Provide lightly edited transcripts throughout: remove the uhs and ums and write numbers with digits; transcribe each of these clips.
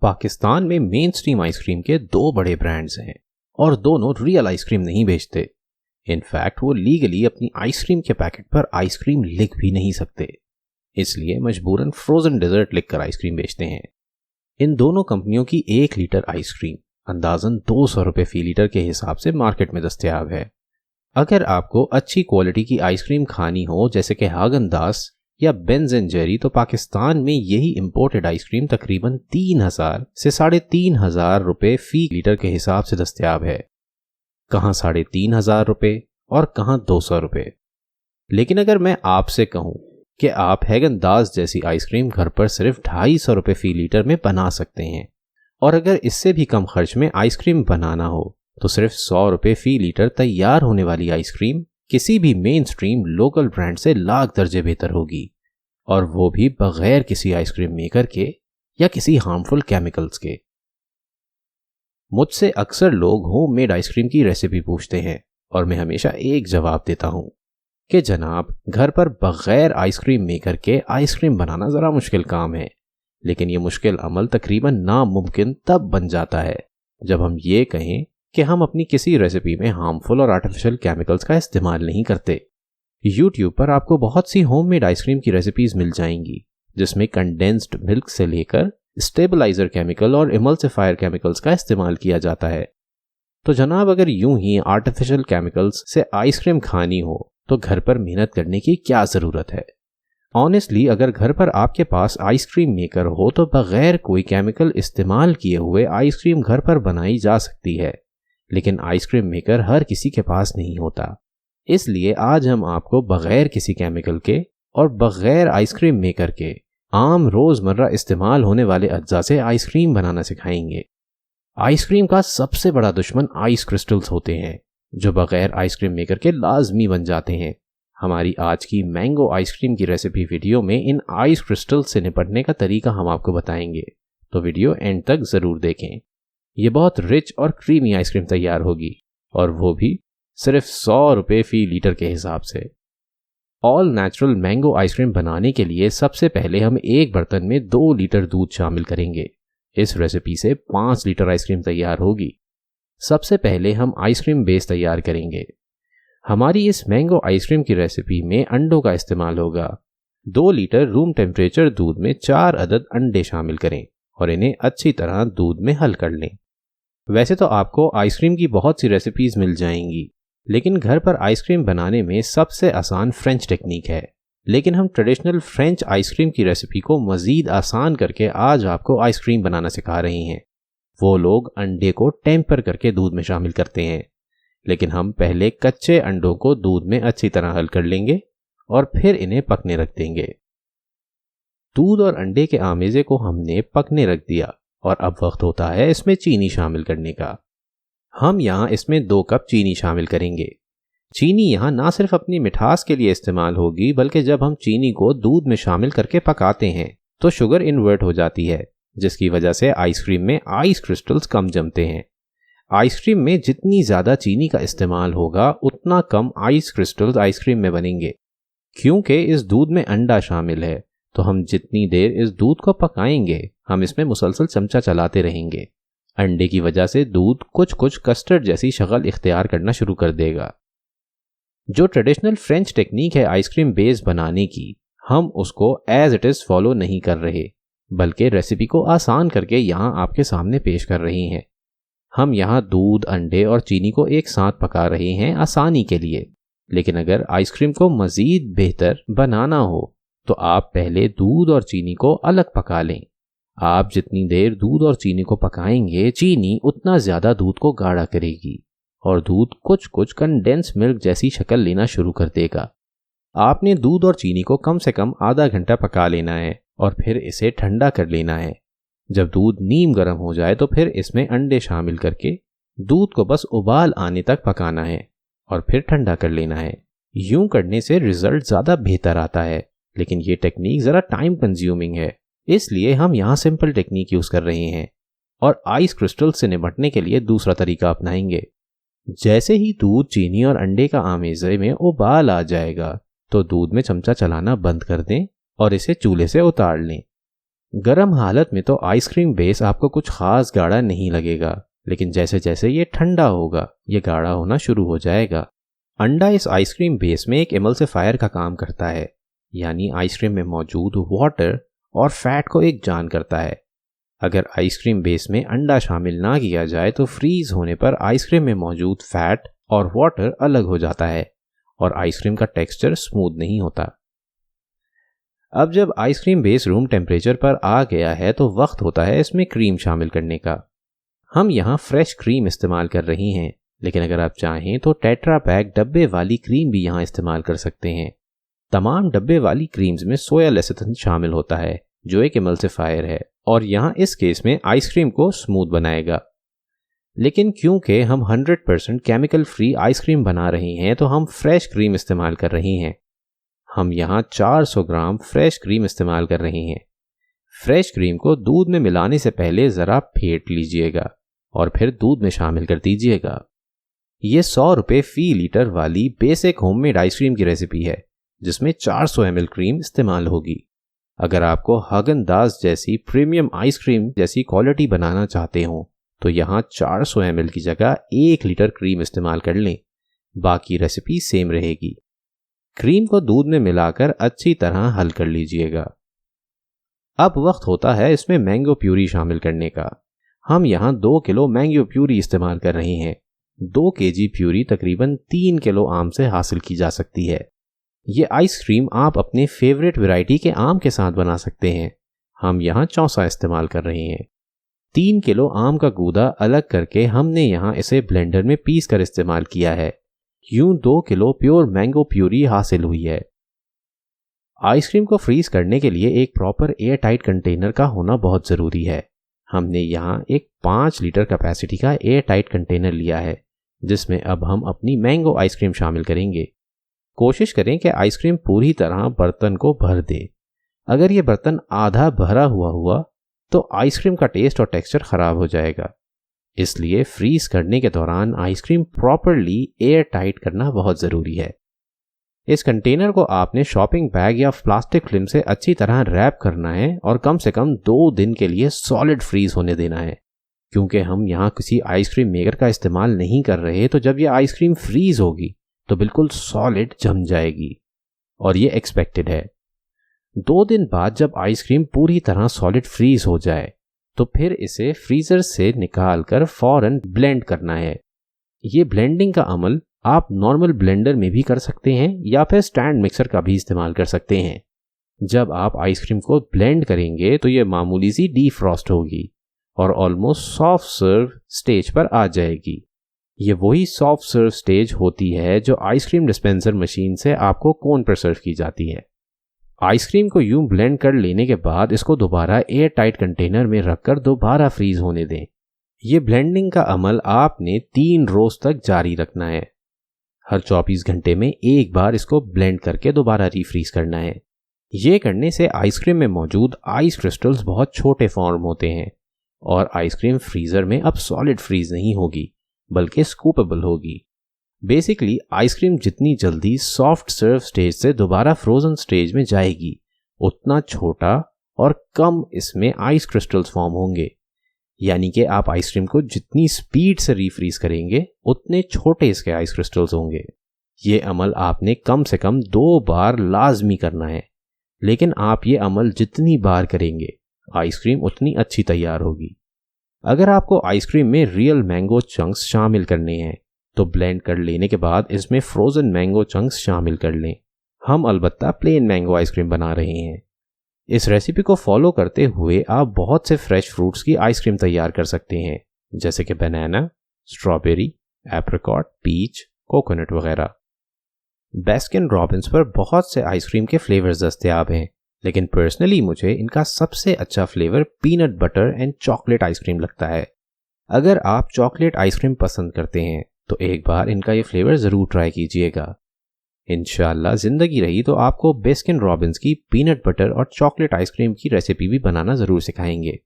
पाकिस्तान में main stream ice cream के दो बड़े ब्रांड्स हैं और दोनों रियल आइसक्रीम नहीं बेचते। इनफैक्ट वो लीगली अपनी आइसक्रीम के पैकेट पर आइसक्रीम लिख भी नहीं सकते, इसलिए मजबूरन फ्रोजन डेजर्ट लिखकर आइसक्रीम बेचते हैं। इन दोनों कंपनियों की 1 लीटर आइसक्रीम अंदाजन 200 रुपये फी लीटर के हिसाब से मार्केट में दस्तयाब है। अगर आपको अच्छी क्वालिटी की आइसक्रीम खानी हो जैसे कि हागन-दास या बेन्स एंड जेरी, तो पाकिस्तान में यही इंपोर्टेड आइसक्रीम तकरीबन 3000 से 3500 रुपये फी लीटर के हिसाब से दस्तयाब है। कहाँ 3500 रुपये और कहाँ 200 रुपये। लेकिन अगर मैं आपसे कहूँ कि आप हैगन-दाज़ जैसी आइसक्रीम घर पर सिर्फ 250 रुपये फी लीटर में बना सकते हैं, और अगर इससे भी कम खर्च में आइसक्रीम बनाना हो तो सिर्फ 100 रुपये फी लीटर तैयार होने वाली आइसक्रीम किसी भी मेन स्ट्रीम लोकल ब्रांड से लाख दर्जे बेहतर होगी, और वो भी बगैर किसी आइसक्रीम मेकर के या किसी हार्मफुल केमिकल्स के। मुझसे अक्सर लोग होममेड आइसक्रीम की रेसिपी पूछते हैं और मैं हमेशा एक जवाब देता हूं कि जनाब, घर पर बगैर आइसक्रीम मेकर के आइसक्रीम बनाना ज़रा मुश्किल काम है, लेकिन ये मुश्किल अमल तकरीबन नामुमकिन तब बन जाता है जब हम ये कहें कि हम अपनी किसी रेसिपी में हार्मफुल और आर्टिफिशियल केमिकल्स का इस्तेमाल नहीं करते। यूट्यूब पर आपको बहुत सी होममेड आइसक्रीम की रेसिपीज मिल जाएंगी जिसमें कंडेंस्ड मिल्क से लेकर स्टेबलाइजर केमिकल और इमल्सिफायर केमिकल्स का इस्तेमाल किया जाता है। तो जनाब, अगर यूं ही आर्टिफिशियल केमिकल्स से आइसक्रीम खानी हो तो घर पर मेहनत करने की क्या ज़रूरत है। ऑनेस्टली, अगर घर पर आपके पास आइसक्रीम मेकर हो तो बगैर कोई केमिकल इस्तेमाल किए हुए आइसक्रीम घर पर बनाई जा सकती है, लेकिन आइसक्रीम मेकर हर किसी के पास नहीं होता। इसलिए आज हम आपको बगैर किसी केमिकल के और बगैर आइसक्रीम मेकर के आम रोज़मर्रा इस्तेमाल होने वाले अज्जा से आइसक्रीम बनाना सिखाएंगे। आइसक्रीम का सबसे बड़ा दुश्मन आइस क्रिस्टल्स होते हैं जो बगैर आइसक्रीम मेकर के लाजमी बन जाते हैं। हमारी आज की मैंगो आइसक्रीम की रेसिपी वीडियो में इन आइस क्रिस्टल्स से निपटने का तरीका हम आपको बताएंगे, तो वीडियो एंड तक ज़रूर देखें। ये बहुत रिच और क्रीमी आइसक्रीम तैयार होगी, और वो भी सिर्फ 100 रुपये फी लीटर के हिसाब से। ऑल नेचुरल मैंगो आइसक्रीम बनाने के लिए सबसे पहले हम एक बर्तन में 2 लीटर दूध शामिल करेंगे। इस रेसिपी से 5 लीटर आइसक्रीम तैयार होगी। सबसे पहले हम आइसक्रीम बेस तैयार करेंगे। हमारी इस मैंगो आइसक्रीम की रेसिपी में अंडों का इस्तेमाल होगा। 2 लीटर रूम टेम्परेचर दूध में 4 अदद अंडे शामिल करें और इन्हें अच्छी तरह दूध में हल कर लें। वैसे तो आपको आइसक्रीम की बहुत सी रेसिपीज मिल जाएंगी, लेकिन घर पर आइसक्रीम बनाने में सबसे आसान फ्रेंच टेक्निक है। लेकिन हम ट्रेडिशनल फ्रेंच आइसक्रीम की रेसिपी को मज़ीद आसान करके आज आपको आइसक्रीम बनाना सिखा रहे हैं। वो लोग अंडे को टेम्पर करके दूध में शामिल करते हैं, लेकिन हम पहले कच्चे अंडों को दूध में अच्छी तरह हल कर लेंगे और फिर इन्हें पकने रख देंगे। दूध और अंडे के आमेज़े को हमने पकने रख दिया और अब वक्त होता है इसमें चीनी शामिल करने का। हम यहाँ इसमें 2 कप चीनी शामिल करेंगे। चीनी यहाँ ना सिर्फ अपनी मिठास के लिए इस्तेमाल होगी, बल्कि जब हम चीनी को दूध में शामिल करके पकाते हैं तो शुगर इन्वर्ट हो जाती है, जिसकी वजह से आइसक्रीम में आइस क्रिस्टल्स कम जमते हैं। आइसक्रीम में जितनी ज़्यादा चीनी का इस्तेमाल होगा उतना कम आइस क्रिस्टल्स आइसक्रीम में बनेंगे। क्योंकि इस दूध में अंडा शामिल है तो हम जितनी देर इस दूध को पकाएंगे हम इसमें मुसलसल चमचा चलाते रहेंगे। अंडे की वजह से दूध कुछ कुछ कस्टर्ड जैसी शक्ल इख्तियार करना शुरू कर देगा। जो ट्रेडिशनल फ्रेंच टेक्निक है आइसक्रीम बेस बनाने की, हम उसको एज इट इज़ फॉलो नहीं कर रहे, बल्कि रेसिपी को आसान करके यहाँ आपके सामने पेश कर रहे हैं। हम यहाँ दूध, अंडे और चीनी को एक साथ पका रहे हैं आसानी के लिए, लेकिन अगर आइसक्रीम को मज़ीद बेहतर बनाना हो तो आप पहले दूध और चीनी को अलग पका लें। आप जितनी देर दूध और चीनी को पकाएंगे, चीनी उतना ज़्यादा दूध को गाढ़ा करेगी और दूध कुछ कुछ कंडेंस मिल्क जैसी शक्ल लेना शुरू कर देगा। आपने दूध और चीनी को कम से कम आधा घंटा पका लेना है और फिर इसे ठंडा कर लेना है। जब दूध नीम गर्म हो जाए तो फिर इसमें अंडे शामिल करके दूध को बस उबाल आने तक पकाना है और फिर ठंडा कर लेना है। यूं करने से रिजल्ट ज़्यादा बेहतर आता है, लेकिन ये टेक्निक ज़रा टाइम कंज्यूमिंग है, इसलिए हम यहाँ सिंपल टेक्निक यूज़ कर रहे हैं और आइस क्रिस्टल से निपटने के लिए दूसरा तरीका अपनाएंगे। जैसे ही दूध, चीनी और अंडे का आमेज़े में उबाल आ जाएगा तो दूध में चमचा चलाना बंद कर दें और इसे चूल्हे से उतार लें। गर्म हालत में तो आइसक्रीम बेस आपको कुछ खास गाढ़ा नहीं लगेगा, लेकिन जैसे जैसे ये ठंडा होगा ये गाढ़ा होना शुरू हो जाएगा। अंडा इस आइसक्रीम बेस में एक एमल्सिफायर का काम करता है, यानी आइसक्रीम में मौजूद वाटर और फैट को एक जान करता है। अगर आइसक्रीम बेस में अंडा शामिल ना किया जाए तो फ्रीज होने पर आइसक्रीम में मौजूद फैट और वाटर अलग हो जाता है और आइसक्रीम का टेक्सचर स्मूथ नहीं होता। अब जब आइसक्रीम बेस रूम टेम्परेचर पर आ गया है तो वक्त होता है इसमें क्रीम शामिल करने का। हम यहाँ फ्रेश क्रीम इस्तेमाल कर रही हैं, लेकिन अगर आप चाहें तो टेट्रा पैक डब्बे वाली क्रीम भी यहाँ इस्तेमाल कर सकते हैं। तमाम डब्बे वाली क्रीम्स में सोया लेसिथिन शामिल होता है जो एक एमल्सिफायर है और यहाँ इस केस में आइसक्रीम को स्मूथ बनाएगा। लेकिन क्योंकि हम 100% केमिकल फ्री आइसक्रीम बना रहे हैं तो हम फ्रेश क्रीम इस्तेमाल कर रहे हैं। हम यहाँ 400 ग्राम फ्रेश क्रीम इस्तेमाल कर रहे हैं। फ्रेश क्रीम को दूध में मिलाने से पहले ज़रा फेंट लीजिएगा और फिर दूध में शामिल कर दीजिएगा। ये 100 रुपये फी लीटर वाली बेसिक होममेड आइसक्रीम की रेसिपी है जिसमें 400 ml क्रीम इस्तेमाल होगी। अगर आपको हागन-दाज़ जैसी प्रीमियम आइसक्रीम जैसी क्वालिटी बनाना चाहते हो तो यहाँ 400 ml की जगह 1 लीटर क्रीम इस्तेमाल कर लें, बाकी रेसिपी सेम रहेगी। क्रीम को दूध में मिलाकर अच्छी तरह हल कर लीजिएगा। अब वक्त होता है इसमें मैंगो प्यूरी शामिल करने का। हम यहाँ 2 किलो मैंगो प्यूरी इस्तेमाल कर रहे हैं। 2 kg प्यूरी तकरीबन 3 किलो आम से हासिल की जा सकती है। ये आइसक्रीम आप अपने फेवरेट वैरायटी के आम के साथ बना सकते हैं। हम यहाँ चौसा इस्तेमाल कर रहे हैं। 3 किलो आम का गूदा अलग करके हमने यहाँ इसे ब्लेंडर में पीस कर इस्तेमाल किया है। यूं 2 किलो प्योर मैंगो प्यूरी हासिल हुई है। आइसक्रीम को फ्रीज करने के लिए एक प्रॉपर एयर टाइट कंटेनर का होना बहुत ज़रूरी है। हमने यहाँ एक 5 लीटर कैपेसिटी का एयर टाइट कंटेनर लिया है जिसमें अब हम अपनी मैंगो आइसक्रीम शामिल करेंगे। कोशिश करें कि आइसक्रीम पूरी तरह बर्तन को भर दे। अगर ये बर्तन आधा भरा हुआ तो आइसक्रीम का टेस्ट और टेक्सचर ख़राब हो जाएगा। इसलिए फ्रीज करने के दौरान आइसक्रीम प्रॉपरली एयर टाइट करना बहुत ज़रूरी है। इस कंटेनर को आपने शॉपिंग बैग या प्लास्टिक फिल्म से अच्छी तरह रैप करना है और कम से कम 2 दिन के लिए सॉलिड फ्रीज होने देना है। क्योंकि हम यहाँ किसी आइसक्रीम मेकर का इस्तेमाल नहीं कर रहे तो जब ये आइसक्रीम फ्रीज होगी तो बिल्कुल सॉलिड जम जाएगी और ये एक्सपेक्टेड है। 2 दिन बाद जब आइसक्रीम पूरी तरह सॉलिड फ्रीज हो जाए तो फिर इसे फ्रीज़र से निकाल कर फौरन ब्लेंड करना है। ये ब्लेंडिंग का अमल आप नॉर्मल ब्लेंडर में भी कर सकते हैं या फिर स्टैंड मिक्सर का भी इस्तेमाल कर सकते हैं। जब आप आइसक्रीम को ब्लेंड करेंगे तो ये मामूली सी डीफ्रॉस्ट होगी और ऑलमोस्ट सॉफ्ट सर्व स्टेज पर आ जाएगी। ये वही सॉफ्ट सर्व स्टेज होती है जो आइसक्रीम डिस्पेंसर मशीन से आपको कोन पर सर्व की जाती है। आइसक्रीम को यूं ब्लेंड कर लेने के बाद इसको दोबारा एयर टाइट कंटेनर में रखकर दोबारा फ्रीज होने दें। ये ब्लेंडिंग का अमल आपने 3 रोज तक जारी रखना है। हर 24 घंटे में एक बार इसको ब्लेंड करके दोबारा रीफ्रीज करना है। ये करने से आइसक्रीम में मौजूद आइस क्रिस्टल्स बहुत छोटे फॉर्म होते हैं और आइसक्रीम फ्रीजर में अब सॉलिड फ्रीज नहीं होगी बल्कि स्कूपेबल होगी। बेसिकली आइसक्रीम जितनी जल्दी सॉफ्ट सर्व स्टेज से दोबारा फ्रोजन स्टेज में जाएगी उतना छोटा और कम इसमें आइस क्रिस्टल्स फॉर्म होंगे। यानी कि आप आइसक्रीम को जितनी स्पीड से रीफ्रीज करेंगे उतने छोटे इसके आइस क्रिस्टल्स होंगे। ये अमल आपने कम से कम 2 बार लाजमी करना है, लेकिन आप ये अमल जितनी बार करेंगे आइसक्रीम उतनी अच्छी तैयार होगी। अगर आपको आइसक्रीम में रियल मैंगो चंक्स शामिल करने हैं तो ब्लेंड कर लेने के बाद इसमें फ्रोजन मैंगो चंक्स शामिल कर लें। हम अलबत्ता प्लेन मैंगो आइसक्रीम बना रहे हैं। इस रेसिपी को फॉलो करते हुए आप बहुत से फ्रेश फ्रूट्स की आइसक्रीम तैयार कर सकते हैं जैसे कि बनाना, स्ट्रॉबेरी, एप्रिकॉट, पीच, कोकोनट वगैरह। बास्किन रॉबिन्स पर बहुत से आइसक्रीम के फ्लेवर्स दस्तयाब हैं, लेकिन पर्सनली मुझे इनका सबसे अच्छा flavour peanut butter and chocolate ice cream लगता है। अगर आप चॉकलेट आइसक्रीम पसंद करते हैं तो एक बार इनका ये फ्लेवर ज़रूर ट्राई कीजिएगा। इंशाल्लाह ज़िंदगी रही तो आपको बास्किन रॉबिन्स की पीनट बटर और चॉकलेट आइसक्रीम की रेसिपी भी बनाना ज़रूर सिखाएंगे।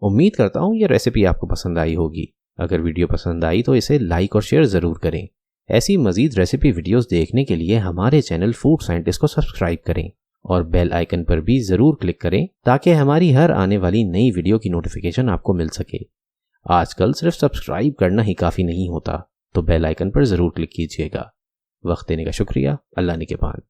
उम्मीद करता हूँ ये रेसिपी आपको पसंद आई होगी। अगर वीडियो पसंद आई तो इसे लाइक और शेयर ज़रूर करें। ऐसी मज़ीद रेसिपी वीडियोस देखने के लिए हमारे चैनल फूड साइंटिस्ट को सब्सक्राइब करें और बेल आइकन पर भी ज़रूर क्लिक करें ताकि हमारी हर आने वाली नई वीडियो की नोटिफिकेशन आपको मिल सके। आजकल सिर्फ सब्सक्राइब करना ही काफ़ी नहीं होता, तो बेल आइकन पर ज़रूर क्लिक कीजिएगा। वक्त देने का शुक्रिया। अल्लाह निगहबान।